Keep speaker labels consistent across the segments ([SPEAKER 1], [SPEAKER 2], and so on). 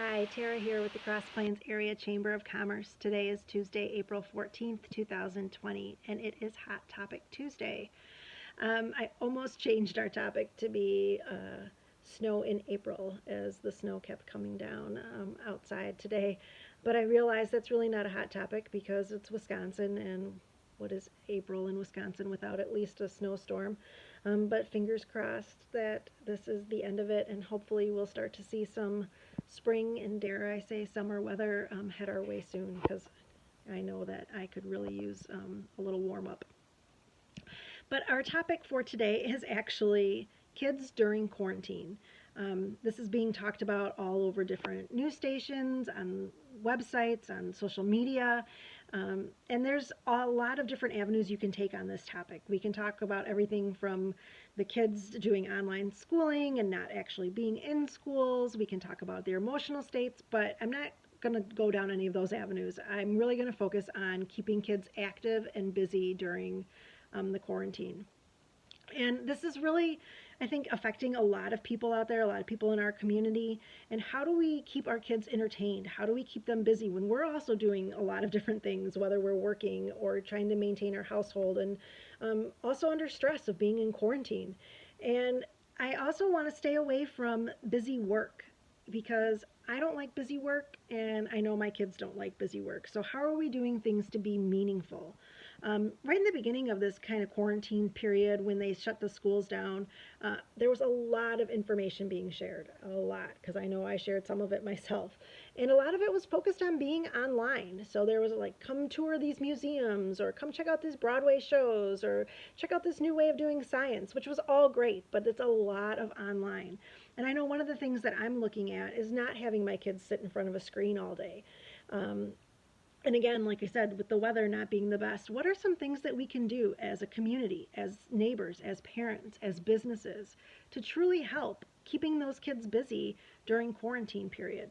[SPEAKER 1] Hi, Tara here with the Cross Plains Area Chamber of Commerce. Today is Tuesday, April 14th, 2020, and it is Hot Topic Tuesday. I almost changed our topic to be snow in April as the snow kept coming down outside today, but I realized that's really not a hot topic because it's Wisconsin, and what is April in Wisconsin without at least a snowstorm? But fingers crossed that this is the end of it, and hopefully we'll start to see some spring and, dare I say, summer weather head our way soon, because I know that I could really use a little warm up. But our topic for today is actually kids during quarantine. This is being talked about all over different news stations, on websites, on social media, and there's a lot of different avenues you can take on this topic. We can talk about everything from the kids doing online schooling and not actually being in schools. We can talk about their emotional states, but I'm not going to go down any of those avenues. I'm really going to focus on keeping kids active and busy during the quarantine. And this is really, I think, affecting a lot of people out there, a lot of people in our community. And how do we keep our kids entertained? How do we keep them busy when we're also doing a lot of different things, whether we're working or trying to maintain our household, and also under stress of being in quarantine? And I also want to stay away from busy work because I don't like busy work, and I know my kids don't like busy work. So how are we doing things to be meaningful? Right in the beginning of this kind of quarantine period, when they shut the schools down, there was a lot of information being shared, a lot, because I know I shared some of it myself. And a lot of it was focused on being online. So there was like, come tour these museums, or come check out these Broadway shows, or check out this new way of doing science, which was all great, but it's a lot of online. And I know one of the things that I'm looking at is not having my kids sit in front of a screen all day. And again, like I said, with the weather not being the best, what are some things that we can do as a community, as neighbors, as parents, as businesses, to truly help keeping those kids busy during quarantine period?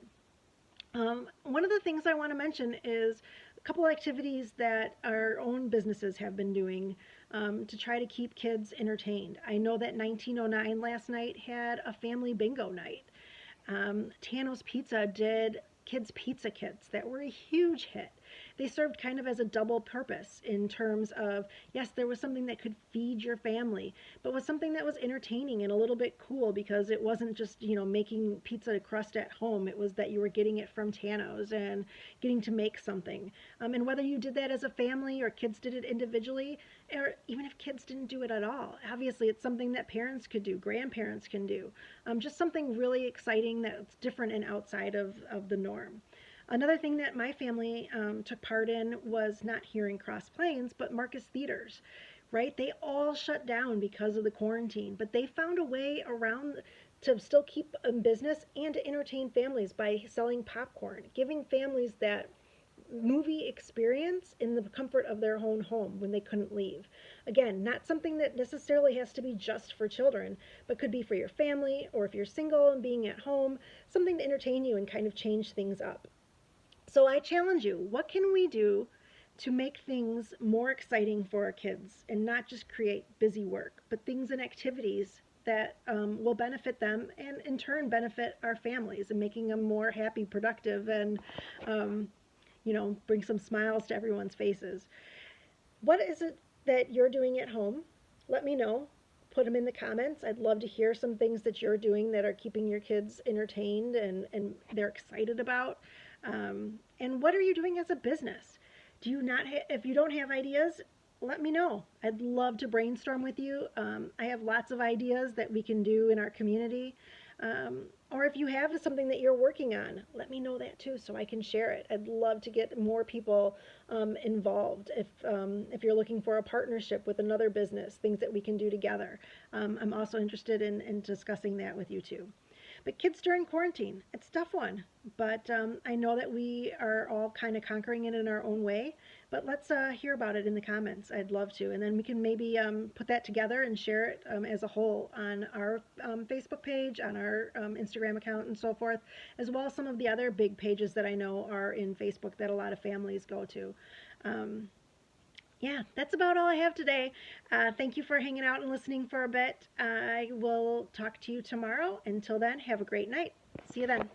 [SPEAKER 1] One of the things I want to mention is a couple of activities that our own businesses have been doing to try to keep kids entertained. I know that 1909 last night had a family bingo night. Tano's Pizza did kids' pizza kits that were a huge hit. They served kind of as a double purpose in terms of, yes, there was something that could feed your family, but was something that was entertaining and a little bit cool, because it wasn't just, making pizza crust at home. It was that you were getting it from Tano's and getting to make something. And whether you did that as a family or kids did it individually, or even if kids didn't do it at all, obviously it's something that parents could do, grandparents can do. Just something really exciting that's different and outside of the norm. Another thing that my family took part in was not here in Cross Plains, but Marcus Theaters, right? They all shut down because of the quarantine, but they found a way around to still keep in business and to entertain families by selling popcorn, giving families that movie experience in the comfort of their own home when they couldn't leave. Again, not something that necessarily has to be just for children, but could be for your family, or if you're single and being at home, something to entertain you and kind of change things up. So I challenge you, what can we do to make things more exciting for our kids and not just create busy work, but things and activities that will benefit them and in turn benefit our families and making them more happy, productive, and bring some smiles to everyone's faces. What is it that you're doing at home? Let me know. Put them in the comments. I'd love to hear some things that you're doing that are keeping your kids entertained and they're excited about. And what are you doing as a business? Do you not if you don't have ideas, let me know. I'd love to brainstorm with you. I have lots of ideas that we can do in our community. Or if you have something that you're working on, let me know that too so I can share it. I'd love to get more people involved. If you're looking for a partnership with another business, things that we can do together. I'm also interested in discussing that with you too. But kids during quarantine, it's a tough one. But I know that we are all kind of conquering it in our own way. But let's hear about it in the comments. I'd love to. And then we can maybe put that together and share it as a whole on our Facebook page, on our Instagram account, and so forth, as well as some of the other big pages that I know are in Facebook that a lot of families go to. Yeah, that's about all I have today. Thank you for hanging out and listening for a bit. I will talk to you tomorrow. Until then, have a great night. See you then.